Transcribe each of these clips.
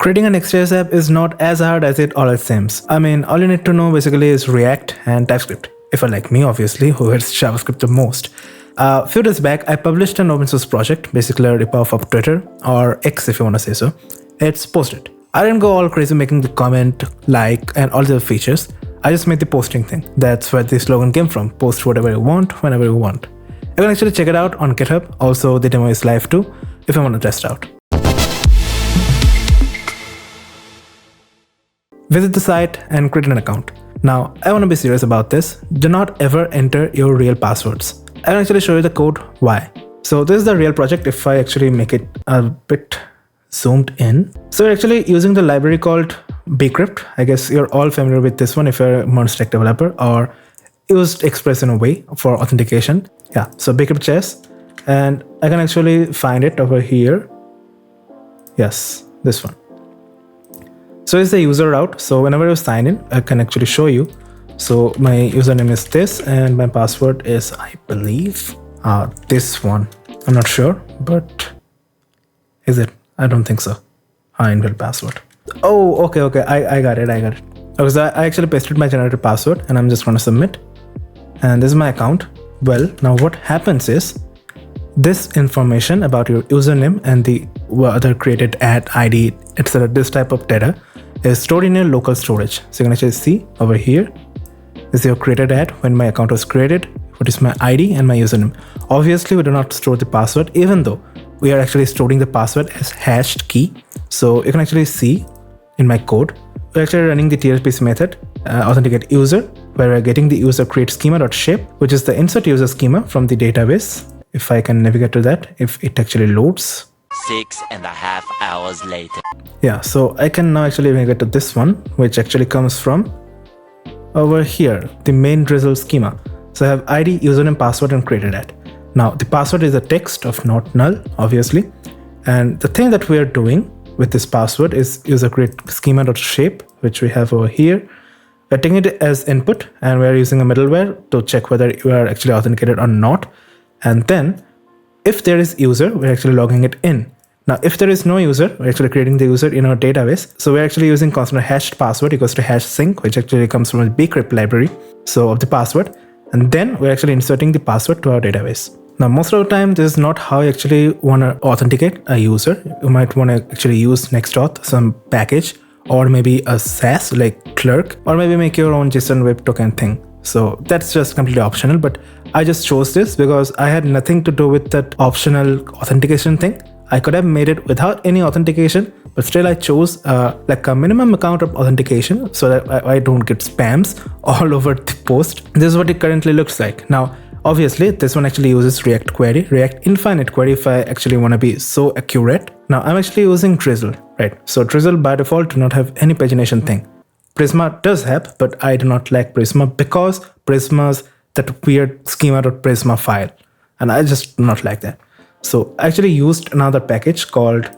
Creating a nextjs app is not as hard as it always seems. I mean, all you need to know basically is React and TypeScript. If you're like me, obviously, who hits JavaScript the most. A few days back, I published an open source project, basically a ripoff of Twitter, or X if you want to say so. It's posted. I didn't go all crazy making the comment, like, and all the features. I just made the posting thing. That's where the slogan came from. Post whatever you want, whenever you want. You can actually check it out on GitHub. Also, the demo is live too, if you want to test out. Visit the site and create an account. Now, I want to be serious about this. Do not ever enter your real passwords. I'll actually show you the code why. So this is the real project if I actually make it a bit zoomed in. So we're actually using the library called bcrypt. I guess you're all familiar with this one if you're a Monster developer or used Express in a way for authentication. Yeah, so bcrypt.js, and I can actually find it over here. Yes, this one. So it's the user route. So whenever you sign in, I can actually show you. So my username is this and my password is, I believe, this one. I'm not sure, but is it? I don't think so. Invalid password. Oh, okay. I got it. Because I actually pasted my generated password and I'm just going to submit. And this is my account. Well, now what happens is this information about your username and the other created ad ID, etc. This type of data is stored in your local storage. So you can actually see over here is your created ad when my account was created, what is my ID and my username. Obviously, we do not store the password, even though we are actually storing the password as hashed key. So you can actually see in my code, we're actually running the TLPC method, authenticate user, where we're getting the user create schema.shape, which is the insert user schema from the database. If I can navigate to that, if it actually loads. 6.5 hours later. Yeah, so I can now actually navigate to this one, which actually comes from over here, the main drizzle schema. So I have ID, username, password, and created ad. Now the password is a text of not null, obviously. And the thing that we are doing with this password is user create schema.shape, which we have over here. We're taking it as input and we're using a middleware to check whether you are actually authenticated or not. And then if there is user, we're actually logging it in. Now, if there is no user, we're actually creating the user in our database. So we're actually using constant hashed password equals to hash sync, which actually comes from a bcrypt library. So of the password, and then we're actually inserting the password to our database. Now, most of the time, this is not how you actually want to authenticate a user. You might want to actually use nextauth, some package, or maybe a SaaS like Clerk, or maybe make your own JSON web token thing. So that's just completely optional, but I just chose this because I had nothing to do with that optional authentication thing. I could have made it without any authentication, but still I chose like a minimum account of authentication so that I don't get spams all over the post. This is what it currently looks like. Now, obviously, this one actually uses React query, React infinite query if I actually want to be so accurate. Now, I'm actually using Drizzle, right? So Drizzle by default do not have any pagination thing. Prisma does have, but I do not like Prisma because Prisma's that weird schema.prisma file, and I just do not like that. So I actually used another package called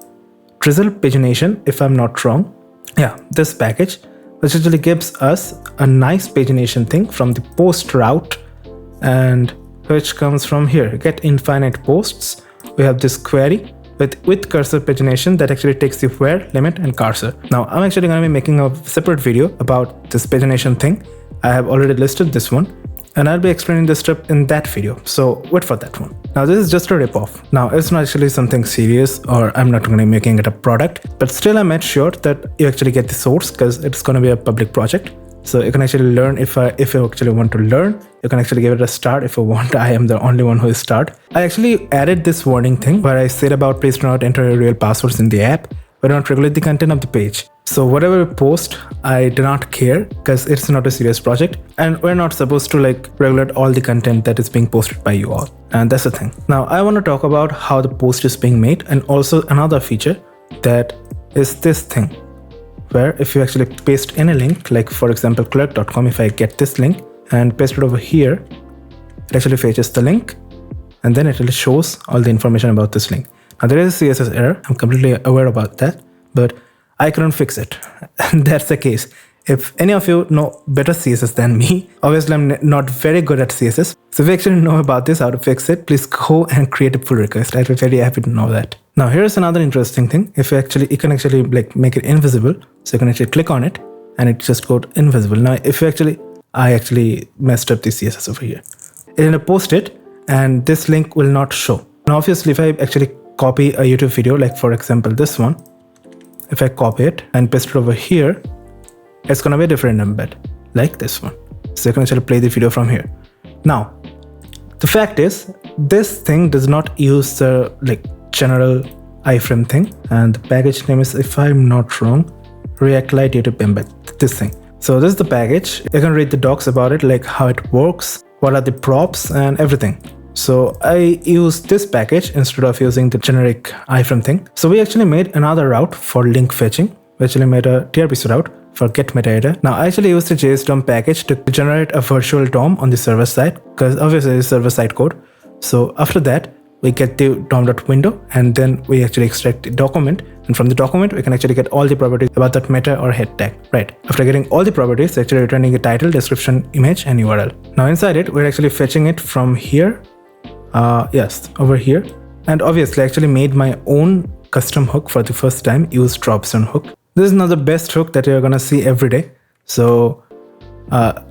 Drizzle pagination, if I'm not wrong. Yeah, this package, which actually gives us a nice pagination thing from the post route, and which comes from here, get infinite posts. We have this query with cursor pagination that actually takes the where, limit, and cursor. Now I'm actually going to be making a separate video about this pagination thing. I have already listed this one, and I'll be explaining this step in that video. So wait for that one. Now this is just a ripoff. Now it's not actually something serious, or I'm not going to be making it a product, but still I made sure that you actually get the source because it's going to be a public project. So you can actually learn if you actually want to learn. You can actually give it a start if you want. I am the only one who is start. I actually added this warning thing where I said about please do not enter your real passwords in the app. We do not regulate the content of the page. So whatever we post, I do not care because it's not a serious project and we're not supposed to like regulate all the content that is being posted by you all. And that's the thing. Now I want to talk about how the post is being made and also another feature that is this thing, where if you actually paste any link, like for example clerk.com, if I get this link and paste it over here, it actually fetches the link and then it really shows all the information about this link. Now there is a CSS error, I'm completely aware about that, but I couldn't fix it. And that's the case. If any of you know better CSS than me, obviously I'm not very good at CSS. So if you actually know about this, how to fix it, please go and create a pull request. I'd be very happy to know that. Now here's another interesting thing. If you can actually like make it invisible. So you can actually click on it and it just goes invisible. Now if you I actually messed up the CSS over here. It'll post it and this link will not show. Now obviously if I actually copy a YouTube video, like for example this one, if I copy it and paste it over here, it's gonna be a different embed, like this one. So you can actually play the video from here. Now, the fact is, this thing does not use the general iframe thing, and the package name is, if I'm not wrong, React Lite YouTube embed, this thing. So this is the package. You can read the docs about it, like how it works, what are the props and everything. So I use this package instead of using the generic iframe thing. So we actually made another route for link fetching. We actually made a TRPC route for get metadata. Now I actually used the JS DOM package to generate a virtual DOM on the server side, because obviously it's server side code. So after that, we get the DOM.window and then we actually extract the document. And from the document, we can actually get all the properties about that meta or head tag, right? After getting all the properties, actually returning a title, description, image, and URL. Now inside it, we're actually fetching it from here. Yes, over here. And obviously I actually made my own custom hook for the first time, use dropzone hook. This is not the best hook that you're gonna see every day. So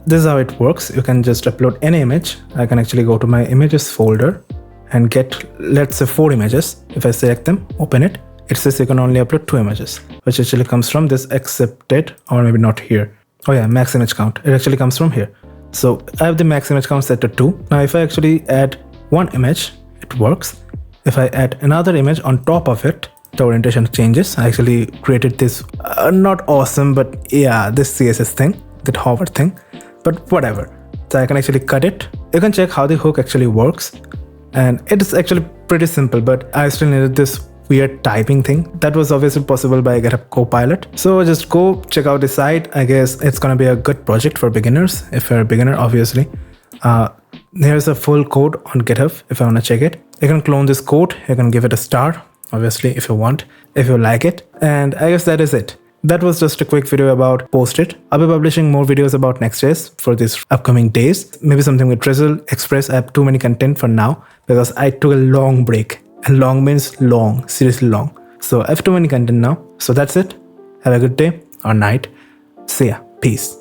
this is how it works. You can just upload any image. I can actually go to my images folder and get, let's say 4 images. If I select them, open it, it says you can only upload 2 images, which actually comes from this accepted, or maybe not here. Oh yeah, max image count. It actually comes from here. So I have the max image count set to 2. Now if I actually add 1 image, it works. If I add another image on top of it, the orientation changes. I actually created this, not awesome, but yeah, this CSS thing, that hover thing, but whatever. So I can actually cut it. You can check how the hook actually works. And it is actually pretty simple, but I still needed this weird typing thing. That was obviously possible by GitHub Copilot. So just go check out the site. I guess it's gonna be a good project for beginners, if you're a beginner, obviously. Here's a full code on GitHub if I wanna check it. You can clone this code, you can give it a star, obviously, if you want, if you like it. And I guess that is it. That was just a quick video about Post-it. I'll be publishing more videos about Next.js for these upcoming days. Maybe something with Drizzle, Express. I have too many content for now because I took a long break. And long means long, seriously long. So I have too many content now. So that's it. Have a good day or night. See ya. Peace.